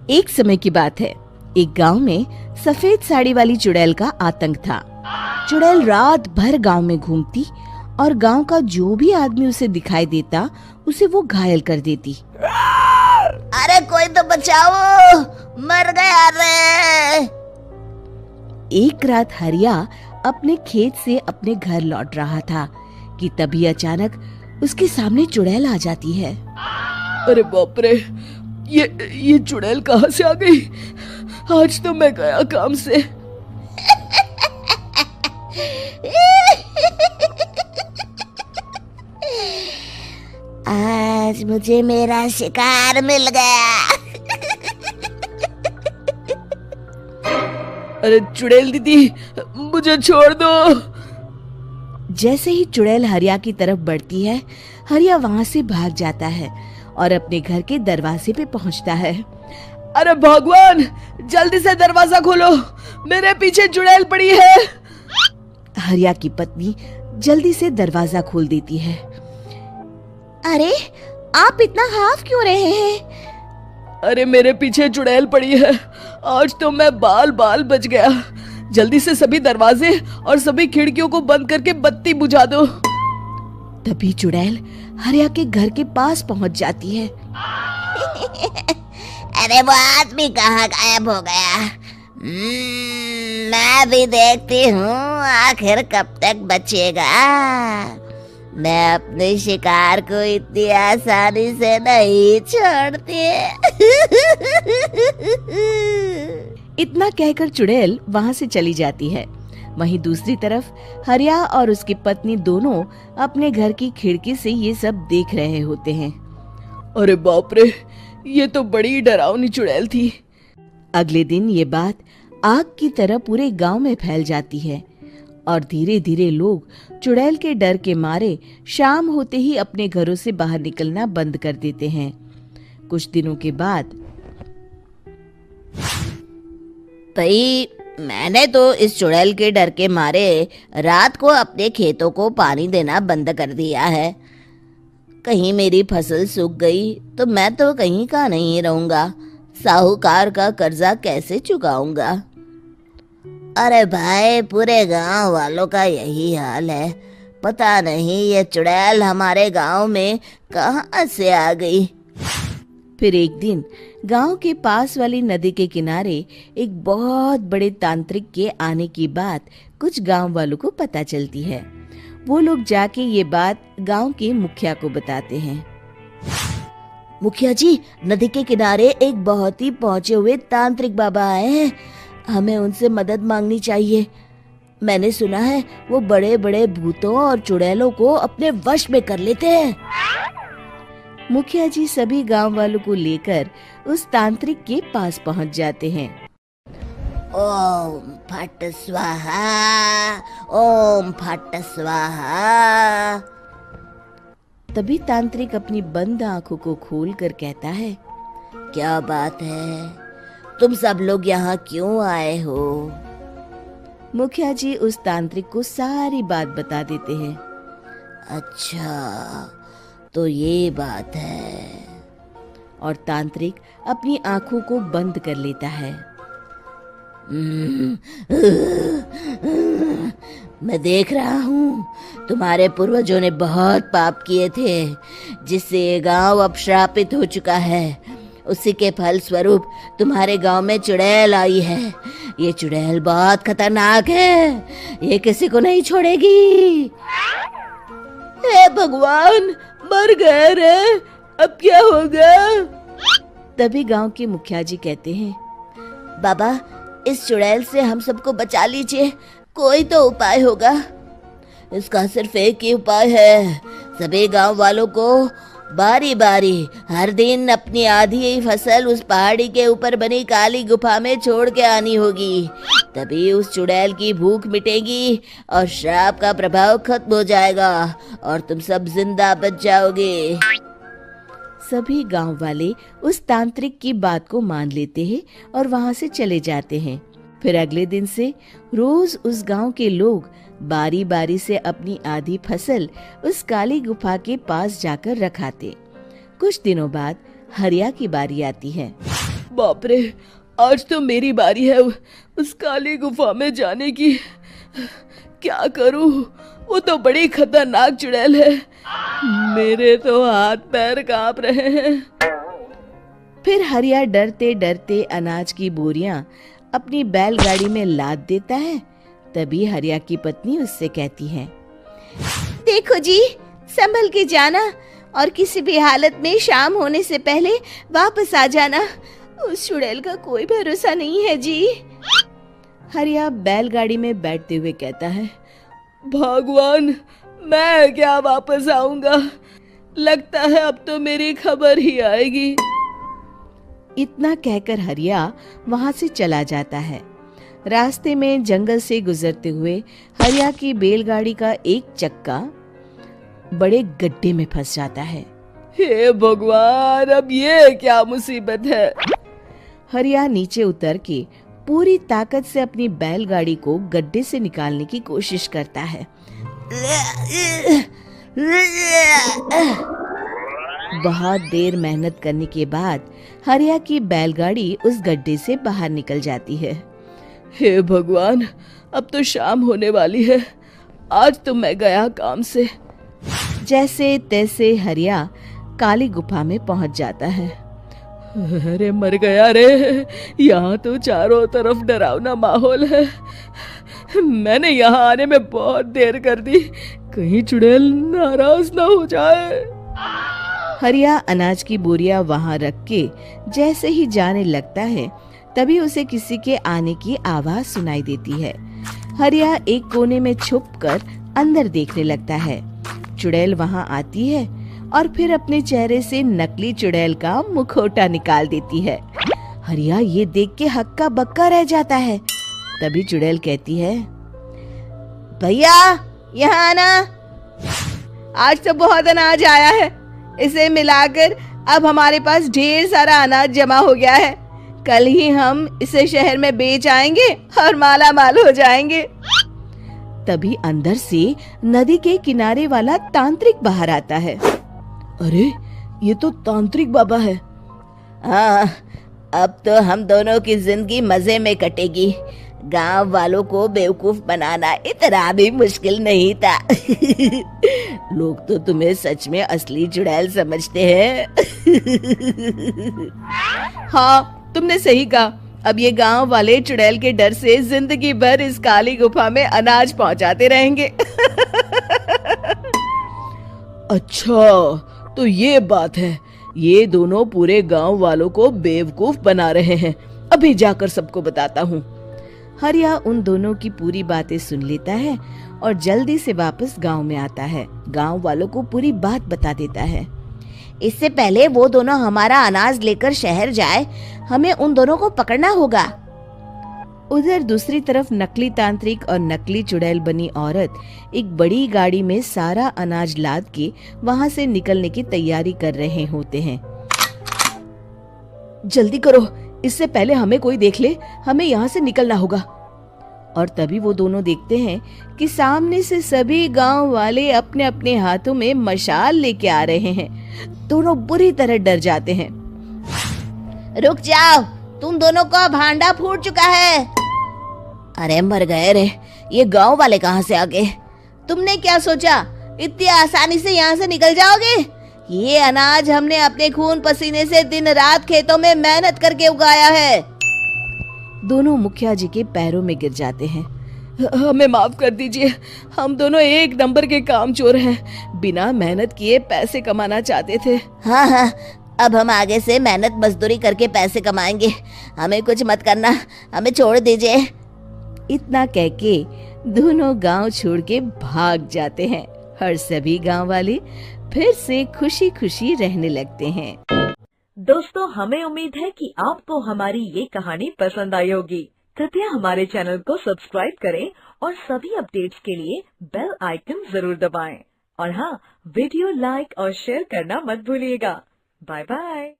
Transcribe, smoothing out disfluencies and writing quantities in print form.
एक समय की बात है, एक गांव में सफेद साड़ी वाली चुड़ैल का आतंक था। चुड़ैल रात भर गांव में घूमती और गांव का जो भी आदमी उसे दिखाई देता उसे वो घायल कर देती। अरे कोई तो बचाओ, मर गया रे। एक रात हरिया अपने खेत से अपने घर लौट रहा था कि तभी अचानक उसके सामने चुड़ैल आ जाती है। अरे बाप रे, ये चुड़ैल कहाँ से आ गई? आज तो मैं गया काम से। आज मुझे मेरा शिकार मिल गया। अरे चुड़ैल दीदी, मुझे छोड़ दो। जैसे ही चुड़ैल हरिया की तरफ बढ़ती है, हरिया वहाँ से भाग जाता है और अपने घर के दरवाजे पे पहुँचता है। अरे भगवान, जल्दी से दरवाजा खोलो, मेरे पीछे चुड़ैल पड़ी है। हरिया की पत्नी जल्दी से दरवाजा खोल देती है। अरे आप इतना हाफ क्यों रहे हैं? अरे मेरे पीछे चुड़ैल पड़ी है, आज तो मैं बाल बाल बच गया। जल्दी से सभी दरवाजे और सभी खिड़कियों को बंद करके बत्ती बुझा दो। तभी चुड़ैल हरिया के घर के पास पहुंच जाती है। अरे वो आदमी कहाँ गायब हो गया? मैं भी देखती हूँ आखिर कब तक बचेगा। मैं अपने शिकार को इतनी आसानी से नहीं छोड़ती। इतना कहकर चुड़ैल वहाँ से चली जाती है। वहीं दूसरी तरफ हरिया और उसकी पत्नी दोनों अपने घर की खिड़की से ये सब देख रहे होते हैं। अरे बाप रे, ये तो बड़ी डरावनी चुड़ैल थी। अगले दिन ये बात आग की तरह पूरे गांव में फैल जाती है और धीरे धीरे लोग चुड़ैल के डर के मारे शाम होते ही अपने घरों से बाहर निकलना बंद कर देते हैं। कुछ दिनों के बाद भाई, मैंने तो इस चुड़ैल के डर के मारे रात को अपने खेतों को पानी देना बंद कर दिया है। कहीं मेरी फसल सूख गई तो मैं तो कहीं का नहीं रहूंगा। साहूकार का कर्जा कैसे चुकाऊंगा? अरे भाई, पूरे गांव वालों का यही हाल है। पता नहीं ये चुड़ैल हमारे गांव में कहां से आ गई। फिर एक दिन गांव के पास वाली नदी के किनारे एक बहुत बड़े तांत्रिक के आने की बात कुछ गांव वालों को पता चलती है। वो लोग जाके ये बात गांव के मुखिया को बताते हैं। मुखिया जी, नदी के किनारे एक बहुत ही पहुंचे हुए तांत्रिक बाबा आए हैं। हमें उनसे मदद मांगनी चाहिए। मैंने सुना है वो बड़े बड़े भूतों और चुड़ैलों को अपने वश में कर लेते हैं। मुखिया जी सभी गांव वालों को लेकर उस तांत्रिक के पास पहुंच जाते हैं। ओम फट स्वाहा, ओम फट स्वाहा। तभी तांत्रिक अपनी बंद आंखों को खोलकर कहता है, क्या बात है? तुम सब लोग यहाँ क्यों आए हो? मुखिया जी उस तांत्रिक को सारी बात बता देते हैं। अच्छा, तो ये बात है। और तांत्रिक अपनी आंखों को बंद कर लेता है। मैं देख रहा हूँ तुम्हारे पूर्वजों ने बहुत पाप किए थे, जिससे ये गांव अब श्रापित हो चुका है। उसी के फल स्वरूप तुम्हारे गांव में चुड़ैल आई है। ये चुड़ैल बहुत खतरनाक है, ये किसी को नहीं छोड़ेगी। हे भगवान, मर गए रे, अब क्या होगा? तभी गांव के मुखिया जी कहते हैं, बाबा, इस चुड़ैल से हम सबको बचा लीजिए। कोई तो उपाय होगा। इसका सिर्फ एक ही उपाय है। सभी गांव वालों को बारी बारी हर दिन अपनी आधी फसल उस पहाड़ी के ऊपर बनी काली गुफा में छोड़ के आनी होगी। तभी उस चुड़ैल की भूख मिटेगी और श्राप का प्रभाव खत्म हो जाएगा और तुम सब जिंदा बच जाओगे। सभी गांव वाले उस तांत्रिक की बात को मान लेते हैं और वहां से चले जाते हैं। फिर अगले दिन से रोज उस गांव के लोग बारी बारी से अपनी आधी फसल उस काली गुफा के पास जाकर रखाते। कुछ दिनों बाद हरिया की बारी आती है। बाप रे, आज तो मेरी बारी है उस काली गुफा में जाने की। क्या करूं, वो तो बड़ी खतरनाक चुड़ैल है। मेरे तो हाथ पैर कांप रहे हैं। फिर हरिया डरते डरते अनाज की बोरियां अपनी बैलगाड़ी में लाद देता है। तभी हरिया की पत्नी उससे कहती है, देखो जी, संभल के जाना और किसी भी हालत में शाम होने से पहले वापस आ जाना। उस चुड़ैल का कोई भरोसा नहीं है जी। हरिया बैलगाड़ी में बैठते हुए कहता है, भगवान, मैं क्या वापस आऊंगा? लगता है अब तो मेरी खबर ही आएगी। इतना कहकर हरिया वहां से चला जाता है। रास्ते में जंगल से गुजरते हुए हरिया की बैलगाड़ी का एक चक्का बड़े गड्ढे में फंस जाता है। हे भगवान, अब ये क्या मुसीबत है? हरिया नीचे उतर के पूरी ताकत से अपनी बैलगाड़ी को गड्ढे से निकालने की कोशिश करता है। बहुत देर मेहनत करने के बाद हरिया की बैलगाड़ी उस गड्ढे से बाहर निकल जाती है। हे भगवान, अब तो शाम होने वाली है। आज तो मैं गया काम से। जैसे तैसे हरिया काली गुफा में पहुंच जाता है। अरे मर गया रे, यहाँ तो चारों तरफ डरावना माहौल है। मैंने यहाँ आने में बहुत देर कर दी, कहीं चुड़ैल नाराज ना हो जाए। हरिया अनाज की बोरियां वहां रख के जैसे ही जाने लगता है, तभी उसे किसी के आने की आवाज सुनाई देती है। हरिया एक कोने में छुपकर अंदर देखने लगता है। चुड़ैल वहां आती है और फिर अपने चेहरे से नकली चुड़ैल का मुखौटा निकाल देती है। हरिया ये देख के हक्का बक्का रह जाता है। तभी चुड़ैल कहती है, भैया यहाँ आना। आज तो बहुत अनाज आया है, इसे मिलाकर अब हमारे पास ढेर सारा अनाज जमा हो गया है। कल ही हम इसे शहर में बेच आएंगे और माला माल हो जाएंगे। तभी अंदर से नदी के किनारे वाला तांत्रिक बाहर आता है। अरे, ये तो तांत्रिक बाबा है। हाँ, अब तो हम दोनों की जिंदगी मजे में कटेगी। गांव वालों को बेवकूफ बनाना इतना भी मुश्किल नहीं था। लोग तो तुम्हें सच में असली चुड़ैल समझते हैं। हाँ, तुमने सही कहा। अब ये गांव वाले चुड़ैल के डर से जिंदगी भर इस काली गुफा में अनाज पहुंचाते रहेंगे। अच्छा, तो ये बात है। ये दोनों पूरे गांव वालों को बेवकूफ बना रहे हैं। अभी जाकर सबको बताता हूँ। हरिया उन दोनों की पूरी बातें सुन लेता है और जल्दी से वापस गांव में आता है। गांव वालों को पूरी बात बता देता है। इससे पहले वो दोनों हमारा अनाज लेकर शहर जाए, हमें उन दोनों को पकड़ना होगा। उधर दूसरी तरफ नकली तांत्रिक और नकली चुड़ैल बनी औरत एक बड़ी गाड़ी में सारा अनाज लाद के वहां से निकलने की तैयारी कर रहे होते हैं। जल्दी करो, इससे पहले हमें कोई देख ले। हमें यहाँ से निकलना होगा। और तभी वो दोनों देखते हैं कि सामने से सभी गांव वाले अपने अपने हाथों में मशाल लेके आ रहे हैं। दोनों बुरी तरह डर जाते हैं। रुक जाओ, तुम दोनों का भांडा फूट चुका है। अरे मर गए रे, ये गांव वाले कहाँ से आ गए? तुमने क्या सोचा इतनी आसानी से यहाँ से निकल जाओगे? ये अनाज हमने अपने खून पसीने से दिन रात खेतों में मेहनत करके उगाया है। दोनों मुखिया जी के पैरों में गिर जाते हैं। हमें माफ कर दीजिए, हम दोनों एक नंबर के कामचोर हैं। बिना मेहनत किए पैसे कमाना चाहते थे। हाँ हाँ, अब हम आगे से मेहनत मजदूरी करके पैसे कमाएंगे। हमें कुछ मत करना, हमें छोड़ दीजिए। इतना कह के दोनों गांव छोड़ के भाग जाते हैं और सभी गांव वाले फिर से खुशी खुशी रहने लगते हैं। दोस्तों, हमें उम्मीद है कि आपको हमारी ये कहानी पसंद आई होगी। कृपया हमारे चैनल को सब्सक्राइब करें और सभी अपडेट्स के लिए बेल आइकन जरूर दबाएं। और हाँ, वीडियो लाइक और शेयर करना मत भूलिएगा। Bye bye.